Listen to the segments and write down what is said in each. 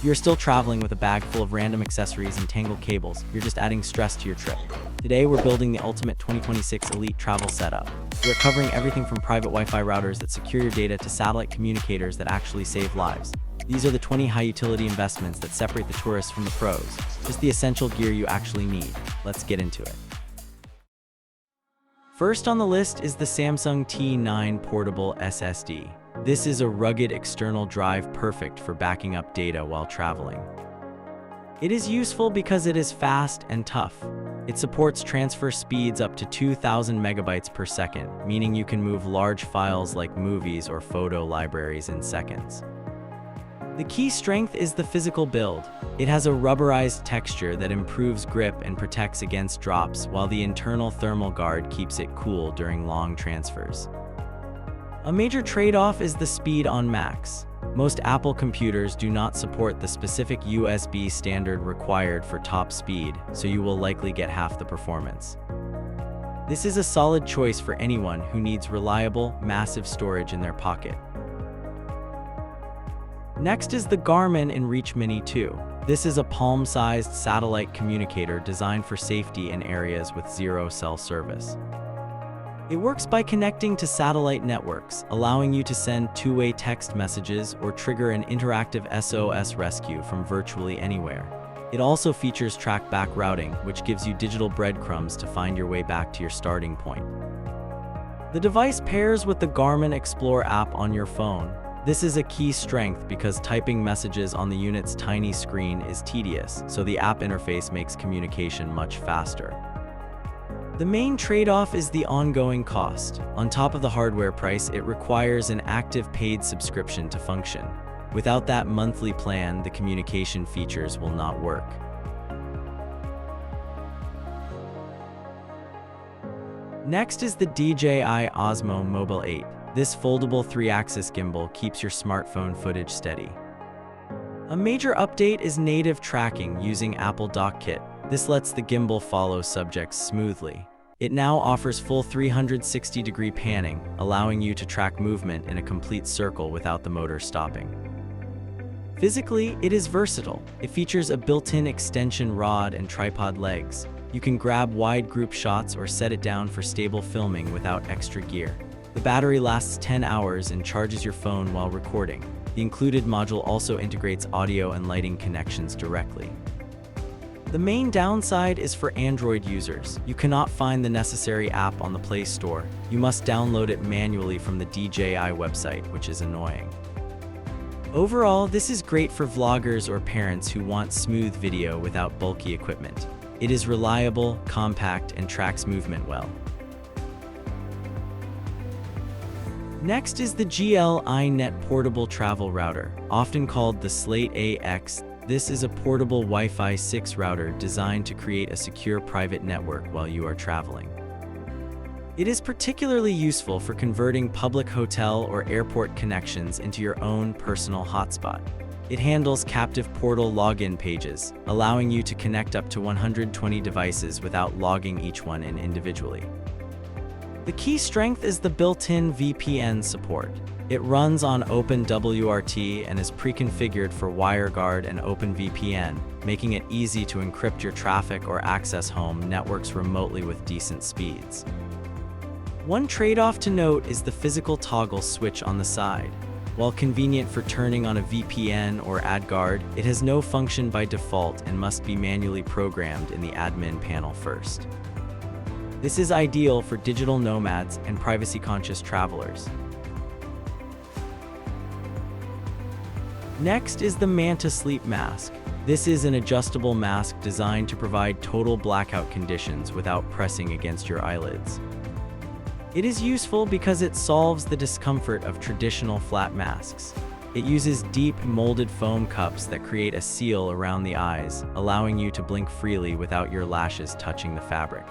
you're still traveling with a bag full of random accessories and tangled cables, you're just adding stress to your trip. Today, we're building the ultimate 2026 elite travel setup. We're covering everything from private Wi-Fi routers that secure your data to satellite communicators that actually save lives. These are the 20 high-utility investments that separate the tourists from the pros. Just the essential gear you actually need. Let's get into it. First on the list is the Samsung T9 Portable SSD. This is a rugged external drive perfect for backing up data while traveling. It is useful because it is fast and tough. It supports transfer speeds up to 2,000 megabytes per second, meaning you can move large files like movies or photo libraries in seconds. The key strength is the physical build. It has a rubberized texture that improves grip and protects against drops, while the internal thermal guard keeps it cool during long transfers. A major trade-off is the speed on max. Most Apple computers do not support the specific USB standard required for top speed, so you will likely get half the performance. This is a solid choice for anyone who needs reliable, massive storage in their pocket. Next is the Garmin inReach Mini 2. This is a palm-sized satellite communicator designed for safety in areas with zero cell service. It works by connecting to satellite networks, allowing you to send two-way text messages or trigger an interactive SOS rescue from virtually anywhere. It also features track-back routing, which gives you digital breadcrumbs to find your way back to your starting point. The device pairs with the Garmin Explore app on your phone. This is a key strength because typing messages on the unit's tiny screen is tedious, so the app interface makes communication much faster. The main trade-off is the ongoing cost. On top of the hardware price, it requires an active paid subscription to function. Without that monthly plan, the communication features will not work. Next is the DJI Osmo Mobile 8. This foldable 3-axis gimbal keeps your smartphone footage steady. A major update is native tracking using Apple Dock Kit. This lets the gimbal follow subjects smoothly. It now offers full 360-degree panning, allowing you to track movement in a complete circle without the motor stopping. Physically, it is versatile. It features a built-in extension rod and tripod legs. You can grab wide group shots or set it down for stable filming without extra gear. The battery lasts 10 hours and charges your phone while recording. The included module also integrates audio and lighting connections directly. The main downside is for Android users. You cannot find the necessary app on the Play Store. You must download it manually from the DJI website, which is annoying. Overall, this is great for vloggers or parents who want smooth video without bulky equipment. It is reliable, compact, and tracks movement well. Next is the GL.iNet portable travel router, often called the Slate AX. This is a portable Wi-Fi 6 router designed to create a secure private network while you are traveling. It is particularly useful for converting public hotel or airport connections into your own personal hotspot. It handles captive portal login pages, allowing you to connect up to 120 devices without logging each one in individually. The key strength is the built-in VPN support. It runs on OpenWRT and is pre-configured for WireGuard and OpenVPN, making it easy to encrypt your traffic or access home networks remotely with decent speeds. One trade-off to note is the physical toggle switch on the side. While convenient for turning on a VPN or AdGuard, it has no function by default and must be manually programmed in the admin panel first. This is ideal for digital nomads and privacy-conscious travelers. Next is the Manta Sleep Mask. This is an adjustable mask designed to provide total blackout conditions without pressing against your eyelids. It is useful because it solves the discomfort of traditional flat masks. It uses deep, molded foam cups that create a seal around the eyes, allowing you to blink freely without your lashes touching the fabric.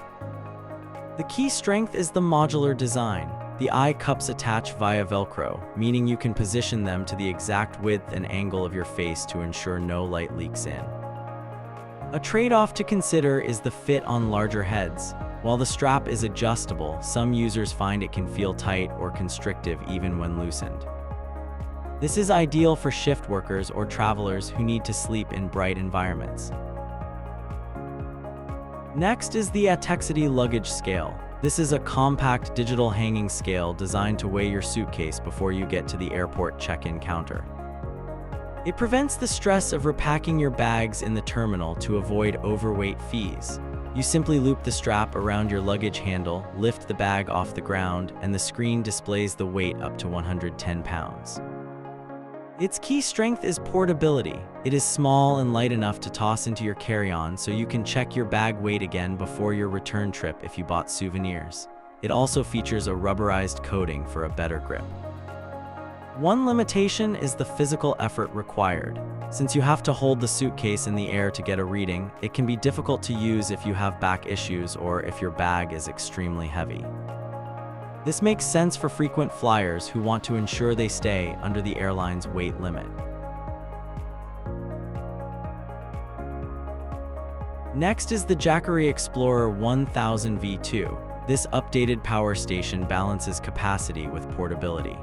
The key strength is the modular design. The eye cups attach via Velcro, meaning you can position them to the exact width and angle of your face to ensure no light leaks in. A trade-off to consider is the fit on larger heads. While the strap is adjustable, some users find it can feel tight or constrictive even when loosened. This is ideal for shift workers or travelers who need to sleep in bright environments. Next is the Etekcity luggage scale. This is a compact digital hanging scale designed to weigh your suitcase before you get to the airport check-in counter. It prevents the stress of repacking your bags in the terminal to avoid overweight fees. You simply loop the strap around your luggage handle, lift the bag off the ground, and the screen displays the weight up to 110 pounds. Its key strength is portability. It is small and light enough to toss into your carry-on so you can check your bag weight again before your return trip if you bought souvenirs. It also features a rubberized coating for a better grip. One limitation is the physical effort required. Since you have to hold the suitcase in the air to get a reading, it can be difficult to use if you have back issues or if your bag is extremely heavy. This makes sense for frequent flyers who want to ensure they stay under the airline's weight limit. Next is the Jackery Explorer 1000 V2. This updated power station balances capacity with portability.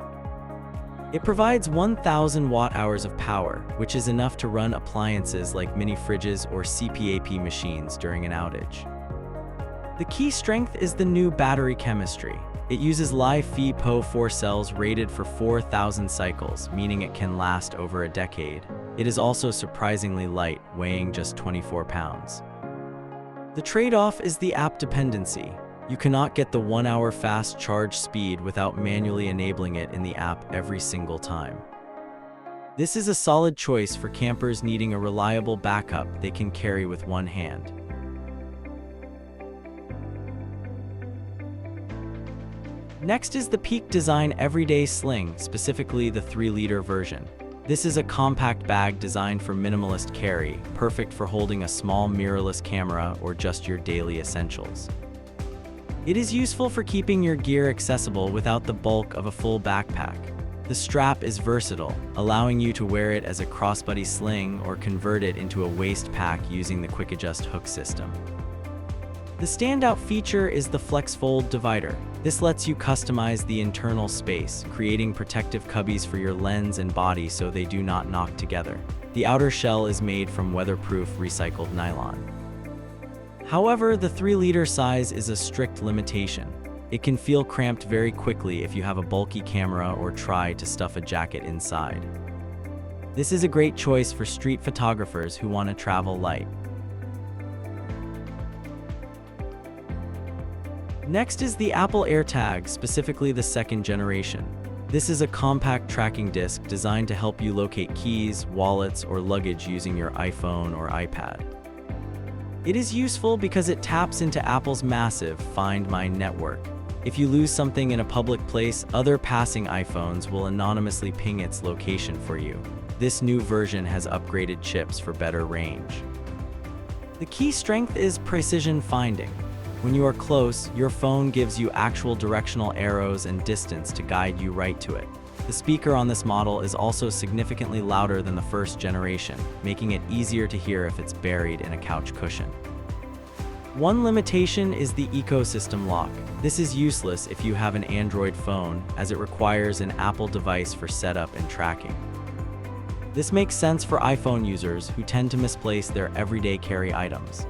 It provides 1,000 watt-hours of power, which is enough to run appliances like mini fridges or CPAP machines during an outage. The key strength is the new battery chemistry. It uses Li-Fi Po4 cells rated for 4,000 cycles, meaning it can last over a decade. It is also surprisingly light, weighing just 24 pounds. The trade-off is the app dependency. You cannot get the 1-hour fast charge speed without manually enabling it in the app every single time. This is a solid choice for campers needing a reliable backup they can carry with one hand. Next is the Peak Design Everyday Sling, specifically the 3-liter version. This is a compact bag designed for minimalist carry, perfect for holding a small mirrorless camera or just your daily essentials. It is useful for keeping your gear accessible without the bulk of a full backpack. The strap is versatile, allowing you to wear it as a crossbody sling or convert it into a waist pack using the quick adjust hook system. The standout feature is the Flex Fold divider. This lets you customize the internal space, creating protective cubbies for your lens and body so they do not knock together. The outer shell is made from weatherproof recycled nylon. However, the 3-liter size is a strict limitation. It can feel cramped very quickly if you have a bulky camera or try to stuff a jacket inside. This is a great choice for street photographers who want to travel light. Next is the Apple AirTag, specifically the 2nd generation. This is a compact tracking disc designed to help you locate keys, wallets, or luggage using your iPhone or iPad. It is useful because it taps into Apple's massive Find My network. If you lose something in a public place, other passing iPhones will anonymously ping its location for you. This new version has upgraded chips for better range. The key strength is precision finding. When you are close, your phone gives you actual directional arrows and distance to guide you right to it. The speaker on this model is also significantly louder than the 1st generation, making it easier to hear if it's buried in a couch cushion. One limitation is the ecosystem lock. This is useless if you have an Android phone, as it requires an Apple device for setup and tracking. This makes sense for iPhone users who tend to misplace their everyday carry items.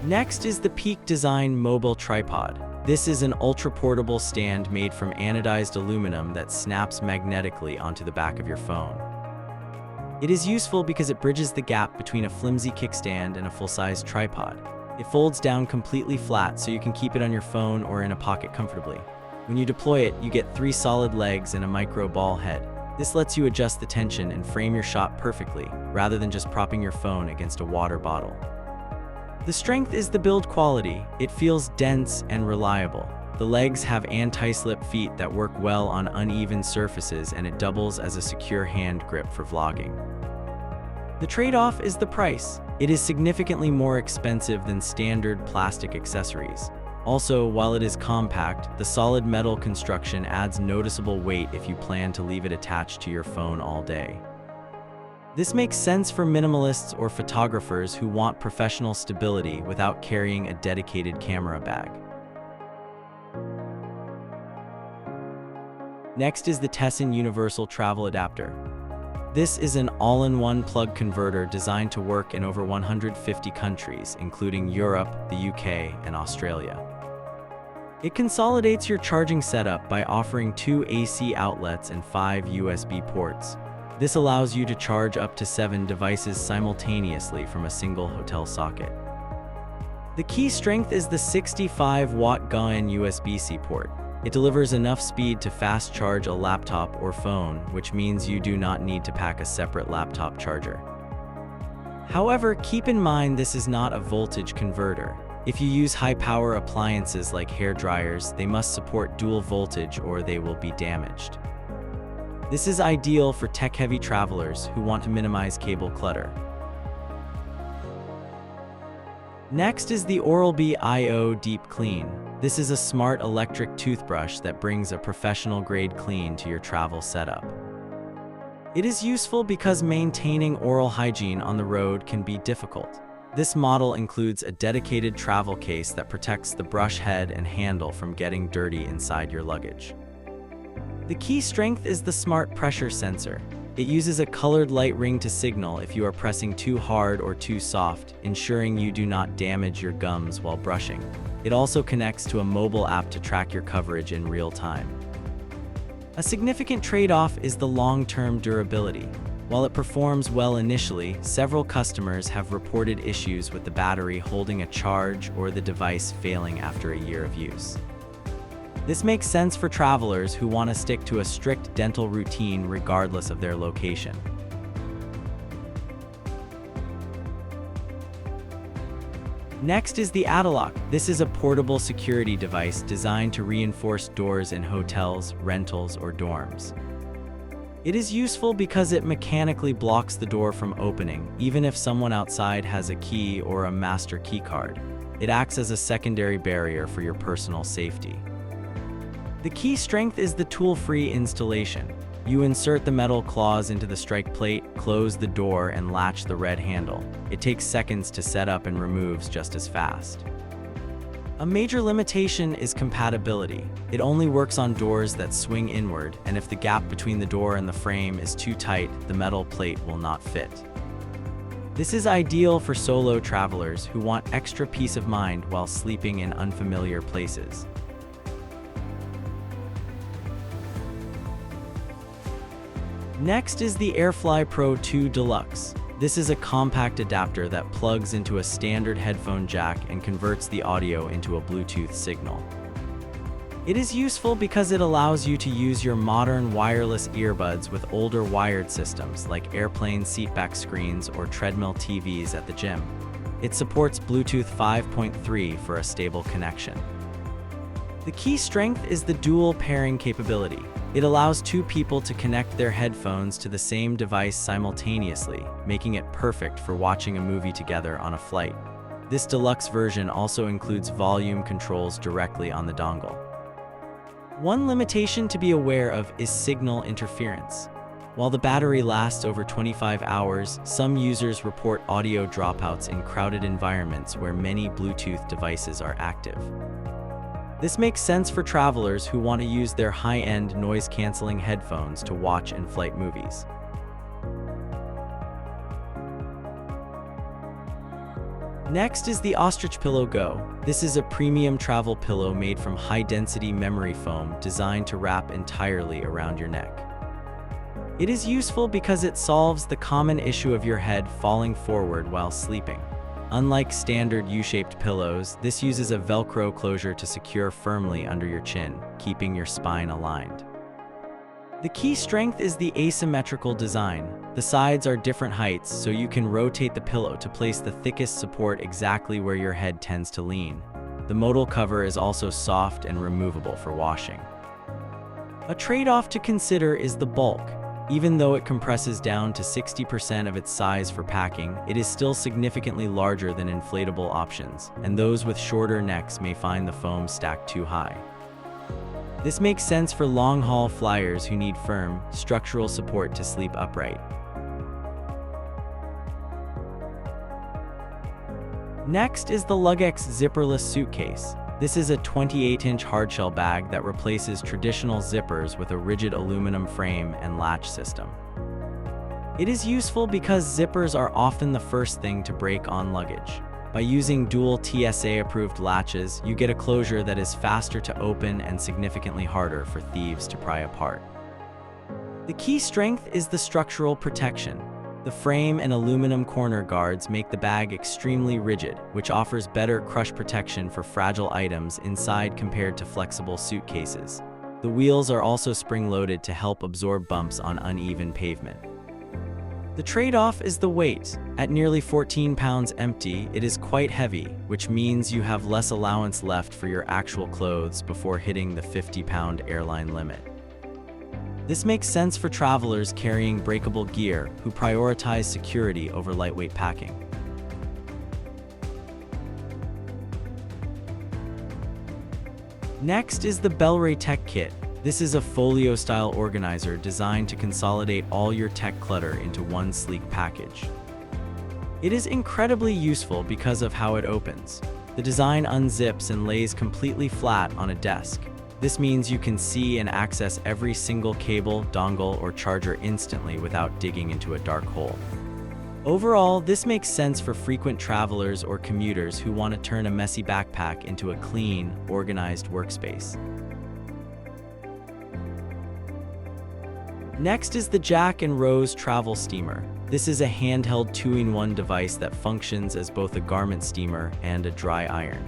Next is the Peak Design Mobile Tripod. This is an ultra-portable stand made from anodized aluminum that snaps magnetically onto the back of your phone. It is useful because it bridges the gap between a flimsy kickstand and a full-size tripod. It folds down completely flat so you can keep it on your phone or in a pocket comfortably. When you deploy it, you get 3 solid legs and a micro ball head. This lets you adjust the tension and frame your shot perfectly, rather than just propping your phone against a water bottle. The strength is the build quality. It feels dense and reliable. The legs have anti-slip feet that work well on uneven surfaces, and it doubles as a secure hand grip for vlogging. The trade-off is the price. It is significantly more expensive than standard plastic accessories. Also, while it is compact, the solid metal construction adds noticeable weight if you plan to leave it attached to your phone all day. This makes sense for minimalists or photographers who want professional stability without carrying a dedicated camera bag. Next is the TESSAN Universal Travel Adapter. This is an all-in-one plug converter designed to work in over 150 countries, including Europe, the UK, and Australia. It consolidates your charging setup by offering 2 AC outlets and 5 USB ports. This allows you to charge up to 7 devices simultaneously from a single hotel socket. The key strength is the 65-watt GL.iNet USB-C port. It delivers enough speed to fast charge a laptop or phone, which means you do not need to pack a separate laptop charger. However, keep in mind this is not a voltage converter. If you use high-power appliances like hair dryers, they must support dual voltage or they will be damaged. This is ideal for tech-heavy travelers who want to minimize cable clutter. Next is the Oral-B IO Deep Clean. This is a smart electric toothbrush that brings a professional-grade clean to your travel setup. It is useful because maintaining oral hygiene on the road can be difficult. This model includes a dedicated travel case that protects the brush head and handle from getting dirty inside your luggage. The key strength is the smart pressure sensor. It uses a colored light ring to signal if you are pressing too hard or too soft, ensuring you do not damage your gums while brushing. It also connects to a mobile app to track your coverage in real time. A significant trade-off is the long-term durability. While it performs well initially, several customers have reported issues with the battery holding a charge or the device failing after a year of use. This makes sense for travelers who want to stick to a strict dental routine regardless of their location. Next is the Addalock. This is a portable security device designed to reinforce doors in hotels, rentals, or dorms. It is useful because it mechanically blocks the door from opening, even if someone outside has a key or a master key card. It acts as a secondary barrier for your personal safety. The key strength is the tool-free installation. You insert the metal claws into the strike plate, close the door, and latch the red handle. It takes seconds to set up and removes just as fast. A major limitation is compatibility. It only works on doors that swing inward, and if the gap between the door and the frame is too tight, the metal plate will not fit. This is ideal for solo travelers who want extra peace of mind while sleeping in unfamiliar places. Next is the AirFly Pro 2 Deluxe. This is a compact adapter that plugs into a standard headphone jack and converts the audio into a Bluetooth signal. It is useful because it allows you to use your modern wireless earbuds with older wired systems like airplane seatback screens or treadmill TVs at the gym. It supports Bluetooth 5.3 for a stable connection. The key strength is the dual pairing capability. It allows 2 people to connect their headphones to the same device simultaneously, making it perfect for watching a movie together on a flight. This deluxe version also includes volume controls directly on the dongle. One limitation to be aware of is signal interference. While the battery lasts over 25 hours, some users report audio dropouts in crowded environments where many Bluetooth devices are active. This makes sense for travelers who want to use their high-end noise-canceling headphones to watch in-flight movies. Next is the Ostrichpillow Go. This is a premium travel pillow made from high-density memory foam designed to wrap entirely around your neck. It is useful because it solves the common issue of your head falling forward while sleeping. Unlike standard U-shaped pillows, this uses a Velcro closure to secure firmly under your chin, keeping your spine aligned. The key strength is the asymmetrical design. The sides are different heights, so you can rotate the pillow to place the thickest support exactly where your head tends to lean. The modal cover is also soft and removable for washing. A trade-off to consider is the bulk. Even though it compresses down to 60% of its size for packing, it is still significantly larger than inflatable options, and those with shorter necks may find the foam stacked too high. This makes sense for long-haul flyers who need firm, structural support to sleep upright. Next is the Luggex Zipperless Suitcase. This is a 28-inch hardshell bag that replaces traditional zippers with a rigid aluminum frame and latch system. It is useful because zippers are often the first thing to break on luggage. By using dual TSA-approved latches, you get a closure that is faster to open and significantly harder for thieves to pry apart. The key strength is the structural protection. The frame and aluminum corner guards make the bag extremely rigid, which offers better crush protection for fragile items inside compared to flexible suitcases. The wheels are also spring-loaded to help absorb bumps on uneven pavement. The trade-off is the weight. At nearly 14 pounds empty, it is quite heavy, which means you have less allowance left for your actual clothes before hitting the 50-pound airline limit. This makes sense for travelers carrying breakable gear who prioritize security over lightweight packing. Next is the Bellroy Tech Kit. This is a folio-style organizer designed to consolidate all your tech clutter into one sleek package. It is incredibly useful because of how it opens. The design unzips and lays completely flat on a desk. This means you can see and access every single cable, dongle, or charger instantly without digging into a dark hole. Overall, this makes sense for frequent travelers or commuters who want to turn a messy backpack into a clean, organized workspace. Next is the Jack & Rose Travel Steamer. This is a handheld 2-in-1 device that functions as both a garment steamer and a dry iron.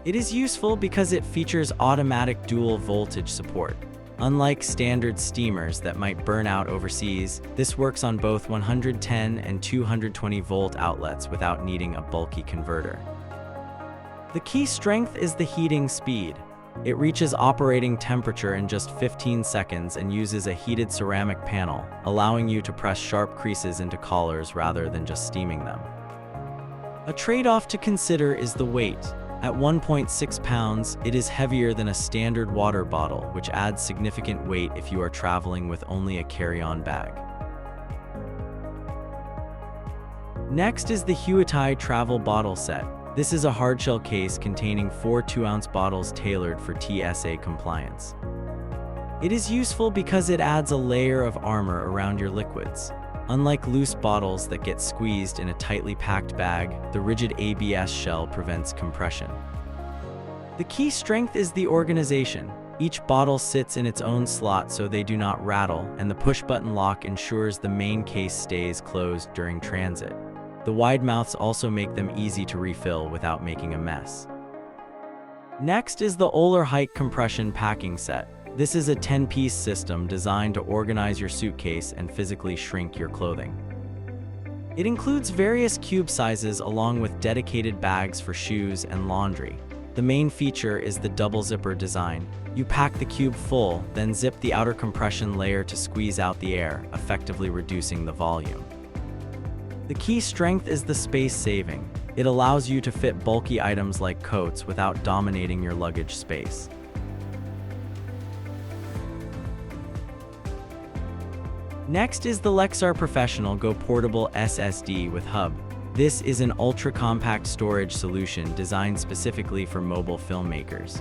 It is useful because it features automatic dual voltage support. Unlike standard steamers that might burn out overseas, this works on both 110 and 220 volt outlets without needing a bulky converter. The key strength is the heating speed. It reaches operating temperature in just 15 seconds and uses a heated ceramic panel, allowing you to press sharp creases into collars rather than just steaming them. A trade-off to consider is the weight. At 1.6 pounds, it is heavier than a standard water bottle, which adds significant weight if you are traveling with only a carry-on bag. Next is the HUITAI Travel Bottle Set. This is a hardshell case containing 4 2-ounce bottles tailored for TSA compliance. It is useful because it adds a layer of armor around your liquids. Unlike loose bottles that get squeezed in a tightly packed bag, the rigid ABS shell prevents compression. The key strength is the organization. Each bottle sits in its own slot so they do not rattle, and the push-button lock ensures the main case stays closed during transit. The wide mouths also make them easy to refill without making a mess. Next is the OlarHike Compression Packing Set. This is a 10-piece system designed to organize your suitcase and physically shrink your clothing. It includes various cube sizes along with dedicated bags for shoes and laundry. The main feature is the double zipper design. You pack the cube full, then zip the outer compression layer to squeeze out the air, effectively reducing the volume. The key strength is the space saving. It allows you to fit bulky items like coats without dominating your luggage space. Next is the Lexar Professional Go Portable SSD with hub. This is an ultra-compact storage solution designed specifically for mobile filmmakers.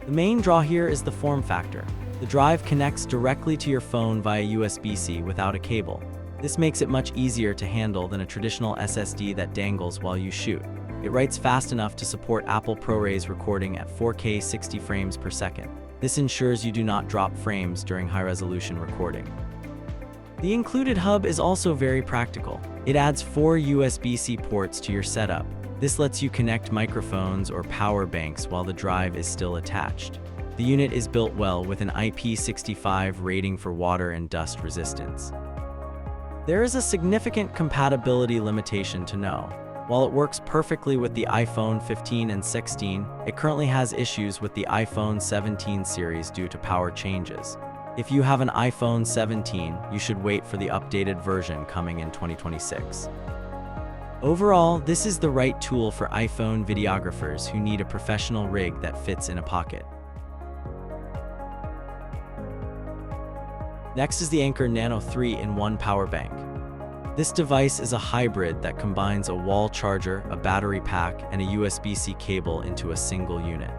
The main draw here is the form factor. The drive connects directly to your phone via USB-C without a cable. This makes it much easier to handle than a traditional SSD that dangles while you shoot. It writes fast enough to support Apple ProRes recording at 4K 60 frames per second. This ensures you do not drop frames during high-resolution recording. The included hub is also very practical. It adds 4 USB-C ports to your setup. This lets you connect microphones or power banks while the drive is still attached. The unit is built well with an IP65 rating for water and dust resistance. There is a significant compatibility limitation to know. While it works perfectly with the iPhone 15 and 16, it currently has issues with the iPhone 17 series due to power changes. If you have an iPhone 17, you should wait for the updated version coming in 2026. Overall, this is the right tool for iPhone videographers who need a professional rig that fits in a pocket. Next is the Anker Nano 3-in-1 power bank. This device is a hybrid that combines a wall charger, a battery pack, and a USB-C cable into a single unit.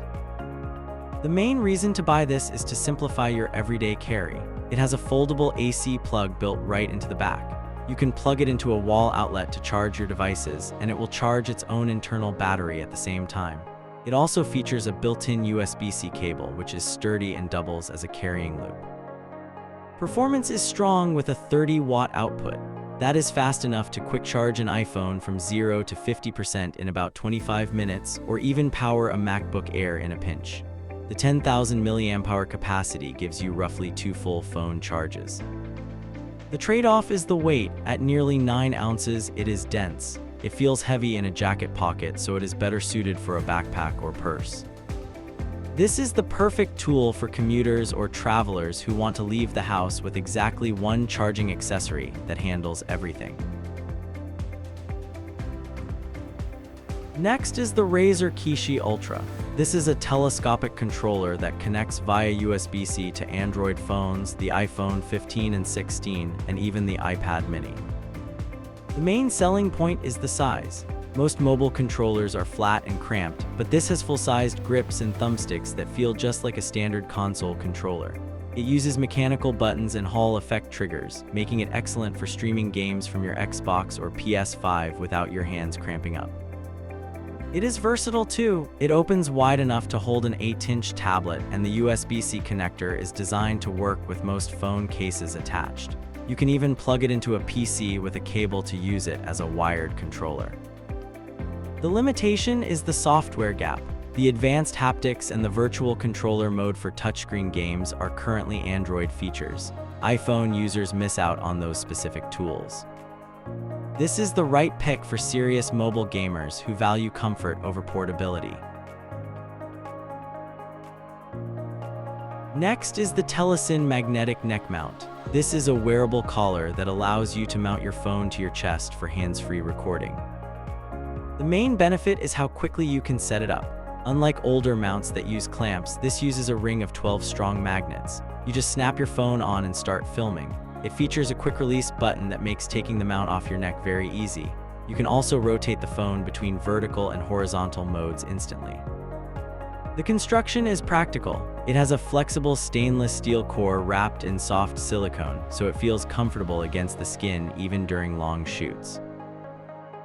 The main reason to buy this is to simplify your everyday carry. It has a foldable AC plug built right into the back. You can plug it into a wall outlet to charge your devices, and it will charge its own internal battery at the same time. It also features a built-in USB-C cable, which is sturdy and doubles as a carrying loop. Performance is strong with a 30-watt output. That is fast enough to quick charge an iPhone from 0 to 50% in about 25 minutes, or even power a MacBook Air in a pinch. The 10,000 mAh capacity gives you roughly 2 full phone charges. The trade-off is the weight. At nearly 9 ounces, it is dense. It feels heavy in a jacket pocket, so it is better suited for a backpack or purse. This is the perfect tool for commuters or travelers who want to leave the house with exactly one charging accessory that handles everything. Next is the Razer Kishi Ultra. This is a telescopic controller that connects via USB-C to Android phones, the iPhone 15 and 16, and even the iPad mini. The main selling point is the size. Most mobile controllers are flat and cramped, but this has full-sized grips and thumbsticks that feel just like a standard console controller. It uses mechanical buttons and Hall effect triggers, making it excellent for streaming games from your Xbox or PS5 without your hands cramping up. It is versatile too. It opens wide enough to hold an 8-inch tablet, and the USB-C connector is designed to work with most phone cases attached. You can even plug it into a PC with a cable to use it as a wired controller. The limitation is the software gap. The advanced haptics and the virtual controller mode for touchscreen games are currently Android features. iPhone users miss out on those specific tools. This is the right pick for serious mobile gamers who value comfort over portability. Next is the TESSAN magnetic neck mount. This is a wearable collar that allows you to mount your phone to your chest for hands-free recording. The main benefit is how quickly you can set it up. Unlike older mounts that use clamps, this uses a ring of 12 strong magnets. You just snap your phone on and start filming. It features a quick-release button that makes taking the mount off your neck very easy. You can also rotate the phone between vertical and horizontal modes instantly. The construction is practical. It has a flexible stainless steel core wrapped in soft silicone, so it feels comfortable against the skin even during long shoots.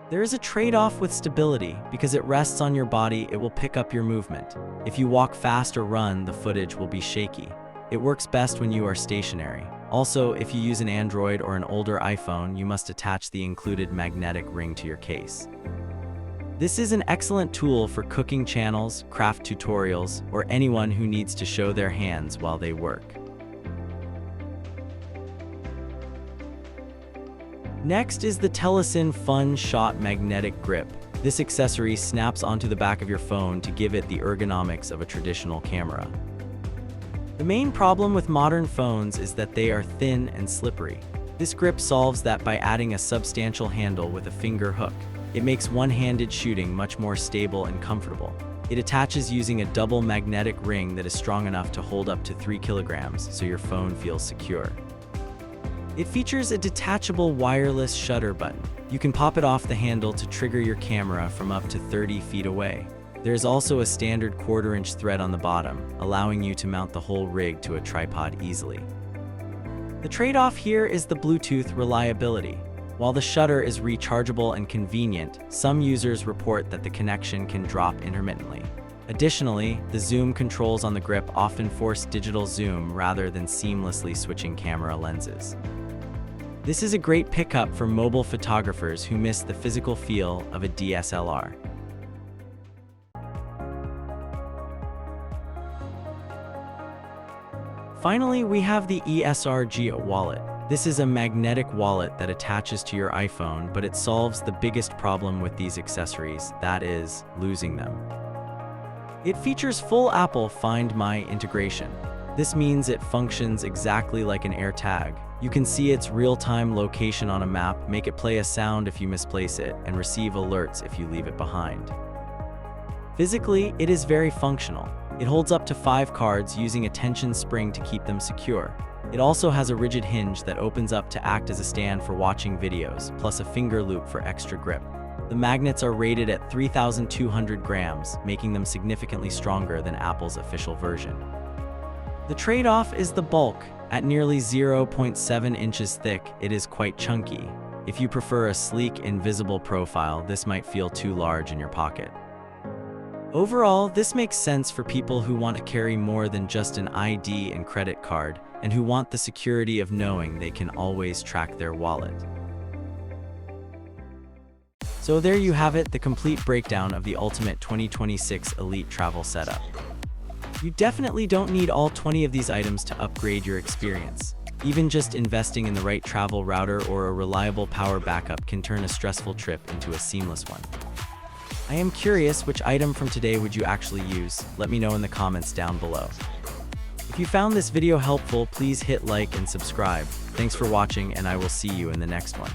There is a trade-off with stability. Because it rests on your body, it will pick up your movement. If you walk fast or run, the footage will be shaky. It works best when you are stationary. Also, if you use an Android or an older iPhone, you must attach the included magnetic ring to your case. This is an excellent tool for cooking channels, craft tutorials, or anyone who needs to show their hands while they work. Next is the TESSAN Fun Shot Magnetic Grip. This accessory snaps onto the back of your phone to give it the ergonomics of a traditional camera. The main problem with modern phones is that they are thin and slippery. This grip solves that by adding a substantial handle with a finger hook. It makes one-handed shooting much more stable and comfortable. It attaches using a double magnetic ring that is strong enough to hold up to 3 kilograms, so your phone feels secure. It features a detachable wireless shutter button. You can pop it off the handle to trigger your camera from up to 30 feet away. There is also a standard 1/4-inch thread on the bottom, allowing you to mount the whole rig to a tripod easily. The trade-off here is the Bluetooth reliability. While the shutter is rechargeable and convenient, some users report that the connection can drop intermittently. Additionally, the zoom controls on the grip often force digital zoom rather than seamlessly switching camera lenses. This is a great pickup for mobile photographers who miss the physical feel of a DSLR. Finally, we have the ESR Geo Wallet. This is a magnetic wallet that attaches to your iPhone, but it solves the biggest problem with these accessories, that is, losing them. It features full Apple Find My integration. This means it functions exactly like an AirTag. You can see its real-time location on a map, make it play a sound if you misplace it, and receive alerts if you leave it behind. Physically, it is very functional. It holds up to 5 cards using a tension spring to keep them secure. It also has a rigid hinge that opens up to act as a stand for watching videos, plus a finger loop for extra grip. The magnets are rated at 3,200 grams, making them significantly stronger than Apple's official version. The trade-off is the bulk. At nearly 0.7 inches thick, it is quite chunky. If you prefer a sleek, invisible profile, this might feel too large in your pocket. Overall, this makes sense for people who want to carry more than just an ID and credit card, and who want the security of knowing they can always track their wallet. So there you have it, the complete breakdown of the ultimate 2026 Elite travel setup. You definitely don't need all 20 of these items to upgrade your experience. Even just investing in the right travel router or a reliable power backup can turn a stressful trip into a seamless one. I am curious, which item from today would you actually use? Let me know in the comments down below. If you found this video helpful, please hit like and subscribe. Thanks for watching, and I will see you in the next one.